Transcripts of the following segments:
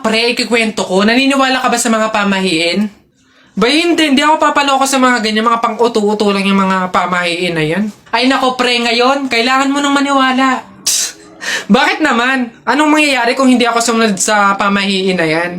pre, ikikwento ko. Naniniwala ka ba sa mga pamahiin? Ba hindi ako papaloko sa mga ganyan, mga pang-uto-uto lang yung mga pamahiin na yan. Ay nako pre, ngayon, kailangan mo nang maniwala. Bakit naman? Anong mangyayari kung hindi ako sumunod sa pamahiin na yan?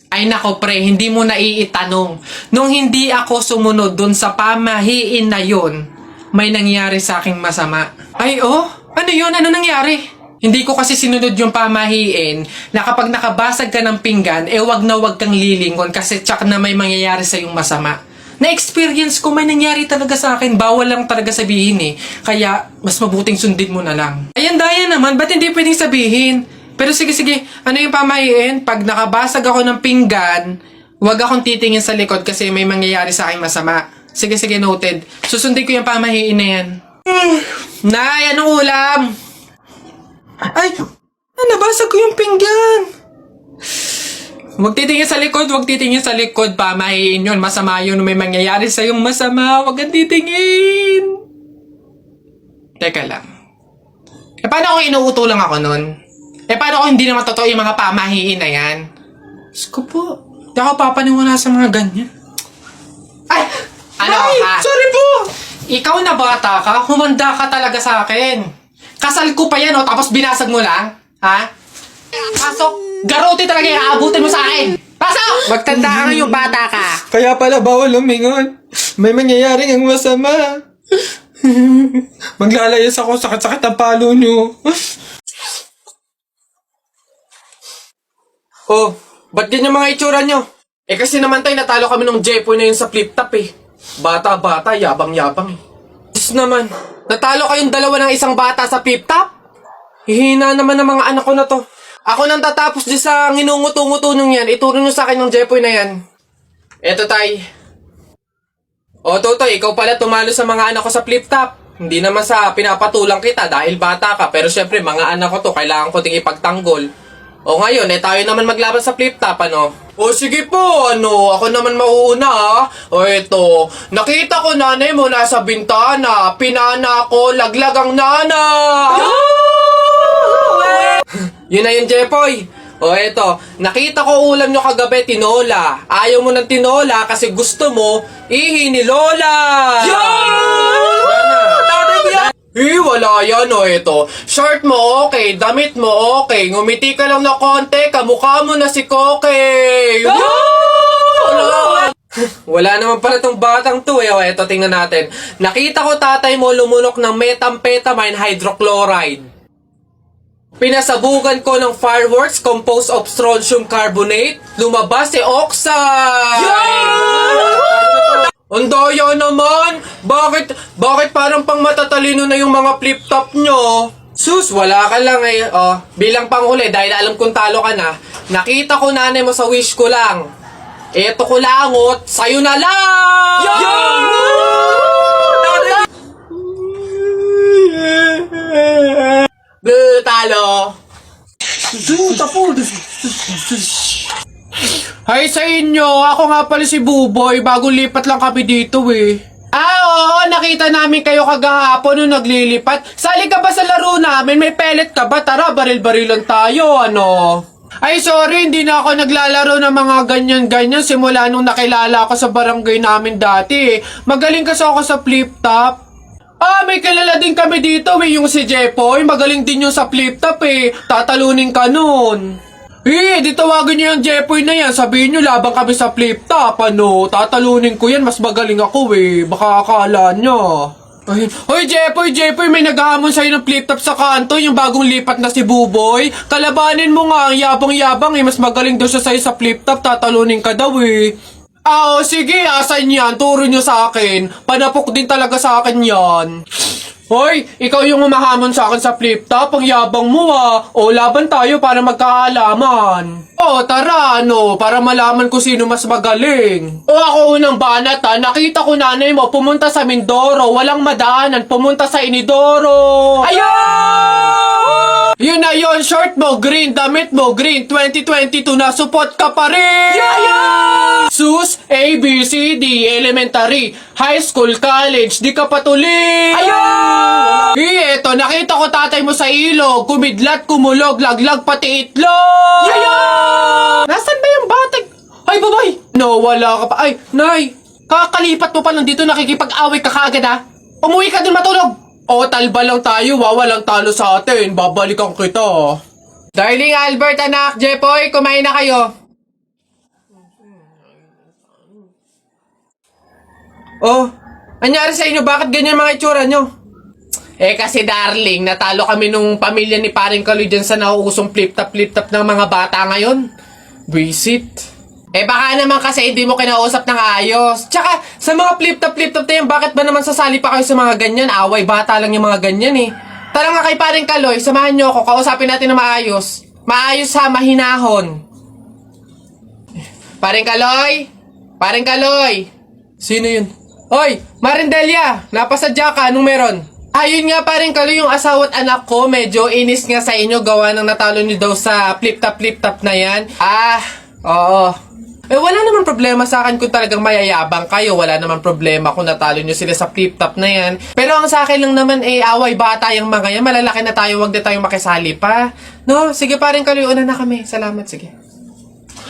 Ay nako pre, hindi mo na iitanong. Nung hindi ako sumunod dun sa pamahiin na yun, may nangyari sa aking masama. Ay ano yun? Ano nangyari? Hindi ko kasi sinunod yung pamahiin na kapag nakabasag ka ng pinggan, wag na wag kang lilingon kasi tsak na may mangyayari sa yung masama. Na-experience ko, may nangyari talaga sa akin. Bawal lang talaga sabihin eh. Kaya, mas mabuting sundin mo na lang. Ayan, daya naman. Ba't hindi pwedeng sabihin? Pero sige, ano yung pamahiin? Pag nakabasag ako ng pinggan, wag akong titingin sa likod kasi may mangyayari sa aking masama. Sige, noted. Susundin ko yung pamahiin na yan. Nay, anong ulam? Ay, nabasag ko yung pinggan. Huwag titingin sa likod, pamahiin yun. Masama yun, may mangyayari sa yung masama. Huwag kang titingin. Teka lang. Paano kung inuuto lang ako nun? Paano kung hindi naman totoo yung mga pamahiin na yan? Diyos ko po, di ako papaniwala sa mga ganyan. Ay! Sorry po! Ikaw na bata ka, humanda ka talaga sa akin. Kasal ko pa yan, tapos binasag mo lang? Ha? Pasok! Garote talaga yung aabutin mo sa akin! Pasok! Magtanda ka yung bata ka. Kaya pala bawal lumingon. May mangyayaring ang masama. Maglalayas ako, sakit-sakit ang palo nyo. Ba't ganyan mga itsura nyo? Kasi naman tayo natalo kami ng Jepoy na yun sa flip top eh. Bata-bata, yabang-yabang eh. Diyos naman, natalo kayong dalawa ng isang bata sa flip top? Hihina naman ng mga anak ko na to. Ako nang tatapos di sa nginunguto-nguto nyo yan, ituro nyo sa akin ng Jepoy na yan. Eto tay. Totoy, ikaw pala tumalo sa mga anak ko sa flip top. Hindi naman sa pinapatulang kita dahil bata ka, pero syempre mga anak ko to, kailangan ko ting ipagtanggol. Ngayon, tayo naman maglaban sa flip top, ano? Sige po, ako naman mauuna, ha? Eto, nakita ko nanay mo nasa bintana, pinana ko, laglag ang nana! Yun na yun, Jepoy. Eto, nakita ko ulam nyo kagabi, tinola. Ayaw mo ng tinola kasi gusto mo, ihi ni Lola! Wala yan, eto. Short mo okay, damit mo okay, ngumiti ka lang na konti, kamukha mo na si Koke! Wala naman pala tong batang to eto, tingnan natin. Nakita ko tatay mo lumunok ng methamphetamine hydrochloride. Pinasabugan ko ng fireworks composed of strontium carbonate. Lumabas si oxide! Ang daya naman! Bakit parang pang matatalino na yung mga flip-top nyo? Sus, wala ka lang eh. Bilang panghuli, dahil alam kong talo ka na, nakita ko nanay mo sa wish ko lang. Eto ko langot, sa'yo na lang! Talo! Hi sa inyo! Ako nga pala si Buboy. Bagong lipat lang kami dito eh. Oo, nakita namin kayo kagahapon nung naglilipat. Sali ka ba sa laro namin? May pellet ka ba? Tara, baril-barilan tayo, ano? Ay, sorry, hindi na ako naglalaro ng mga ganyan-ganyan simula nung nakilala ako sa barangay namin dati. Magaling kasi ako sa flip-top. May kilala din kami dito yung si Jepoy. Magaling din yung sa flip-top eh. Tatalunin ka nun. Di tawagin niyo yung Jepoy na yan. Sabihin niyo, labang kami sa flip-top, ano? Tatalunin ko yan, mas magaling ako eh. Baka akala niyo. Hoy, Jepoy, may naghahamon sa'yo ng flip-top sa kanto, yung bagong lipat na si Buboy. Kalabanin mo nga, ang yabang-yabang eh. Mas magaling daw siya sa'yo sa flip-top, tatalunin ka daw eh. Sige, asan yan? Turo niyo sa akin. Panapok din talaga sa akin yan. Hoy, ikaw yung umahamon sa akin sa flip-top, ang yabang mo laban tayo para magkaalaman. Tara, para malaman ko sino mas magaling. Ako unang banat nakita ko nanay mo pumunta sa Mindoro, walang madaanan, pumunta sa Inidoro. Ayun! Yun na yun, short mo green, damit mo green, 2022 na support ka pa rin! Sus, A, B, C, D, elementary, high school, college, di ka patuloy! Ayun! Eto Alberto, nakita ko tatay mo sa ilog. Kumidlat, kumulog, laglag, pati itlog. Yaya! Nasaan ba yung batag? Ay, babay! No, wala ka pa. Ay, Nay! Kakalipat mo pa lang dito, nakikipag-away ka kaagad ha? Umuwi ka din matulog! O, talba lang tayo, walang talo sa atin. Babalikan kita. Darling Albert, anak, Jepoy, kumain na kayo. Oh, anyari sa inyo? Bakit ganyan mga itsura nyo? Eh kasi darling, natalo kami nung pamilya ni paring Kaloy dyan sa nauusong flip-top ng mga bata ngayon. Visit. Eh baka naman kasi hindi mo kinausap ng ayos. Tsaka sa mga flip-top na yan, bakit ba naman sasali pa kayo sa mga ganyan? Away bata lang yung mga ganyan eh. Tara nga kay paring Kaloy, samahan nyo ako, kausapin natin na maayos. Maayos ha, mahinahon. Paring Kaloy? Paring Kaloy? Sino yun? Hoy, Marindelia, napasadya ka, anong meron? Ayun nga paring Kaloy, yung asawa at anak ko, medyo inis nga sa inyo, gawa ng natalo nyo daw sa flip-top na yan. Oo. Eh, wala naman problema sa akin kung talagang mayayabang kayo. Wala naman problema kung natalo nyo sila sa flip-top na yan. Pero ang sa akin lang naman, away bata yung mga yan. Malalaki na tayo, wag na tayong makisali pa. No, sige paring Kaloy, una na kami. Salamat, sige.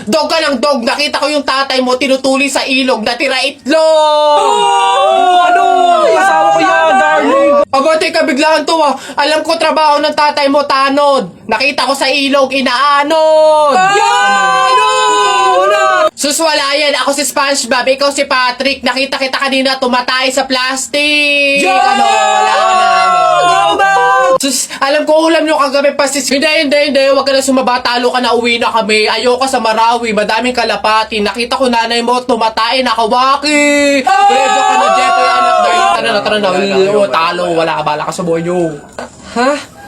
Dog ka ng dog! Nakita ko yung tatay mo tinutuli sa ilog na tira itlog! Ano? Asawa ko yan, darling! Aba, teka, biglaan to ah. Alam ko trabaho ng tatay mo, tanod. Nakita ko sa ilog, inaanod! Sus, wala yan. Ako si SpongeBob, ikaw si Patrick. Nakita kita kanina tumatay sa plastic. Ano? Wala na. Sus, alam ko ulam nyo kagabi pasis. Hindi. Huwag ka na sumaba. Talo ka na, uwi na kami. Ayoko sa Marawi. Madaming kalapati. Nakita ko nanay mo tumatay. Nakawaki. Pwede ka na, Jepoy, anak. Tara na. Talo. Wala ka, bala ka sa buhay nyo. Ha?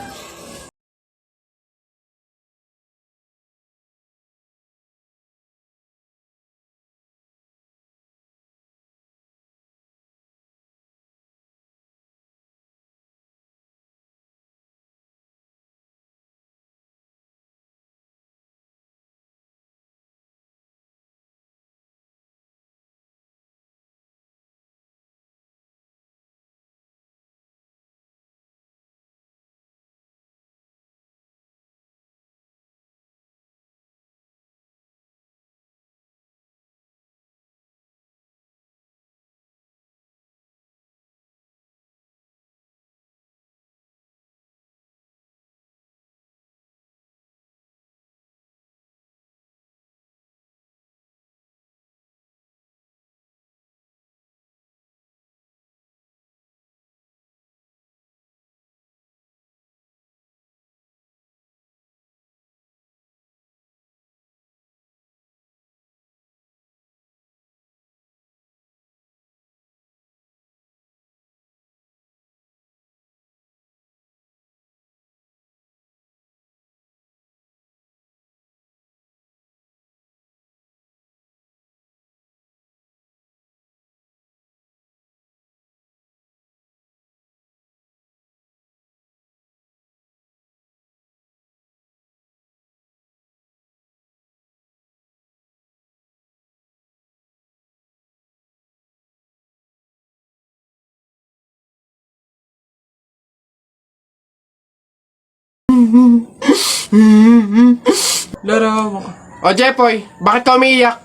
Larawa ka. O, Jepoy, bakit ka umiiyak?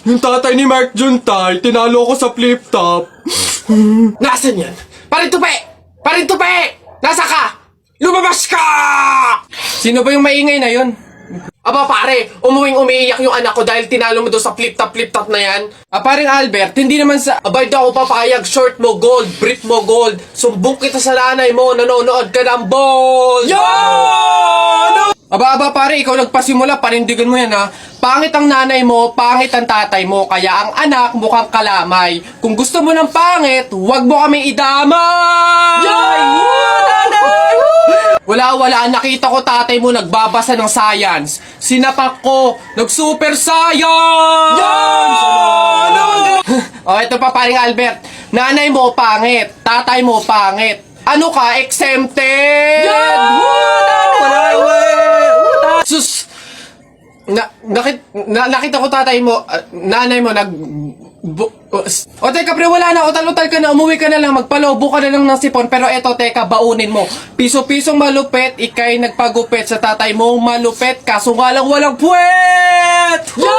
Yung tatay ni Mark Juntay, tinalo ko sa flip-top. Nasaan yan? Parin tupi! Nasa ka? Lumabas ka! Sino ba yung maingay na yun? Aba pare, umiiyak yung anak ko dahil tinalo mo doon sa flip-top na yan. Paring Albert, hindi naman sa... Abay daw ako papayag, short mo gold, brief mo gold. Sumbong kita sa nanay mo, nanonood ka ng ball! Aba pare, ikaw nagpasimula, panindigan mo yan ha. Pangit ang nanay mo, pangit ang tatay mo, kaya ang anak mukhang kalamay. Kung gusto mo ng pangit, huwag mo kami idamay! Wala, nakita ko tatay mo nagbabasa ng science. Sinapak ko, nag-super science! O, ito pa paring Albert. Nanay mo pangit, tatay mo pangit. Ano ka, exempted? Sus! Nakita ko tatay mo, nanay mo O teka pre, wala na. Utal-utal ka na. Umuwi ka na lang. Magpalobo ka na lang ng sipon. Pero eto teka, baunin mo. Piso-pisong malupet. Ikay nagpagupit sa tatay mo. Malupet. Kaso nga lang walang puwet! Yo!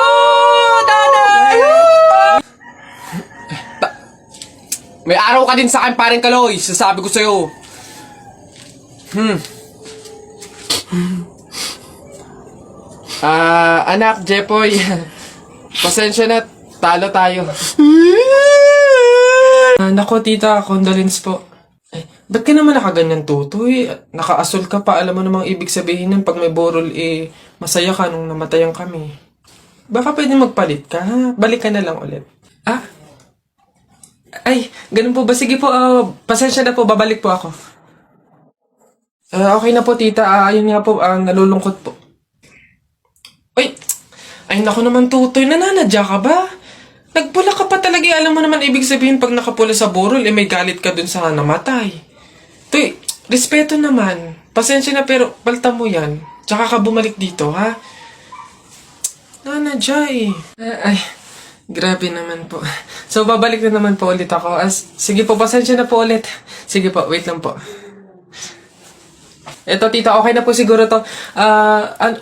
Nanay! May araw ka din sa akin, paring Kaloy. Sasabi ko sa'yo. Anak, Jepoy. Pasensya na. Talo tayo. Nako tita, condolence po. Ba't ka naman nakaganyan tutoy? Nakaasul ka pa, alam mo namang ibig sabihin nun pag may borol masaya ka nung namatayan kami. Baka pwede magpalit ka, ha? Balik ka na lang ulit. Ah? Ay, ganun po ba? Sige po, pasensya na po, babalik po ako. Okay na po tita, ayun nga po, nalulungkot po. Ay naku naman tutoy, nananadya ka ba? Nagpula ka pa talaga, alam mo naman ibig sabihin pag nakapula sa burol, may galit ka dun sa namatay. Tuy, respeto naman. Pasensya na pero palta mo yan. Tsaka ka bumalik dito, ha? Nanadya Ay, grabe naman po. So, babalik na naman po ulit ako. Sige po, pasensya na po ulit. Sige po, wait lang po. Eto, tita, okay na po siguro to.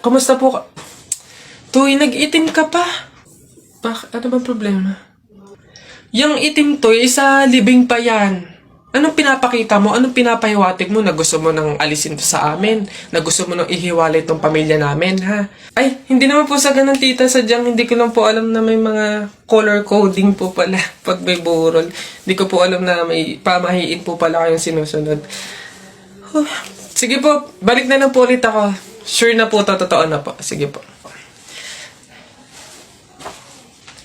Kumusta po ka? Tuy, nag-itim ka pa. Ano bang problema? Yung itim to, isa libing pa yan. Anong pinapakita mo? Anong pinapahiwatig mo na gusto mo nang alisin to sa amin? Na gusto mo nang ihiwalay tong pamilya namin, ha? Ay, hindi naman po sa ganun, tita. Sadyang hindi ko lang po alam na may mga color coding po pala pag may burol. Hindi ko po alam na may pamahiin po pala kayong sinusunod. Sige po, balik na lang po ulit ako. Sure na po to, totoo na po. Sige po.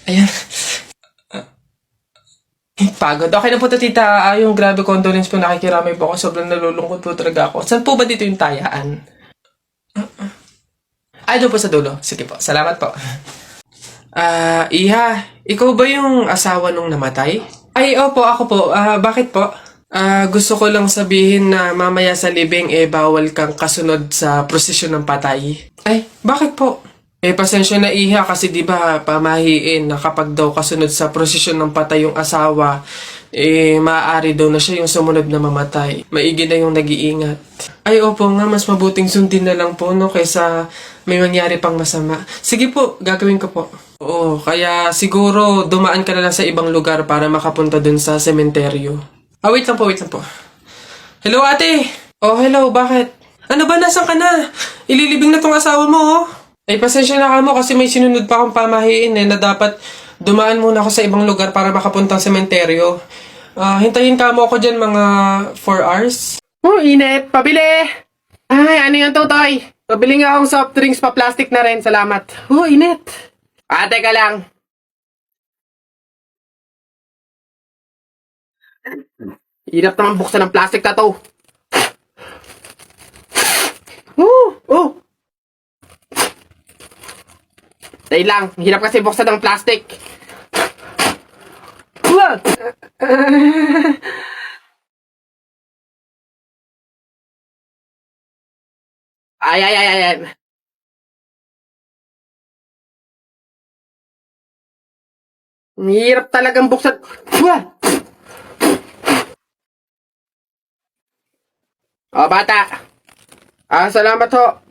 Ayan. Pagod. Okay na po to, tita. Yung grabe condolence po, nakikiramay po ako. Sobrang nalulungkot po talaga ako. Saan po ba dito yung tayaan? Ay, doon po sa dulo. Sige po. Salamat po. Iha, ikaw ba yung asawa nung namatay? Ay, opo, ako po. Bakit po? Gusto ko lang sabihin na mamaya sa libing, bawal kang kasunod sa prosesyon ng patay. Ay, bakit po? Pasensya na iha kasi di ba pamahiin na kapag daw kasunod sa prosesyon ng patay yung asawa, maaari daw na siya yung sumunod na mamatay. Maigi na yung nag-iingat. Ay opo nga, mas mabuting sundin na lang po no kaysa may mangyari pang masama. Sige po, gagawin ko po. Oo, kaya siguro dumaan ka na lang sa ibang lugar para makapunta dun sa sementeryo. Wait lang po, wait lang po. Hello ate! Oh, hello, bakit? Ano ba, nasan ka na? Ililibing na tong asawa mo, oh. Ay, pasensya na ka mo kasi may sinunod pa akong pamahiin na dapat dumaan muna ako sa ibang lugar para makapuntang sementeryo. Hintayin ka mo ako dyan mga 4 hours. Oh, init. Pabili! Ay, ano yung tutoy? Pabili nga akong soft drinks pa plastic na rin. Salamat. Oh, init. Teka lang. Hirap naman buksan ng plastic na to. Oh! Dahil lang, hirap kasi buksan ng plastic. Ay. Hirap talagang buksan. Bata. Salamat ho.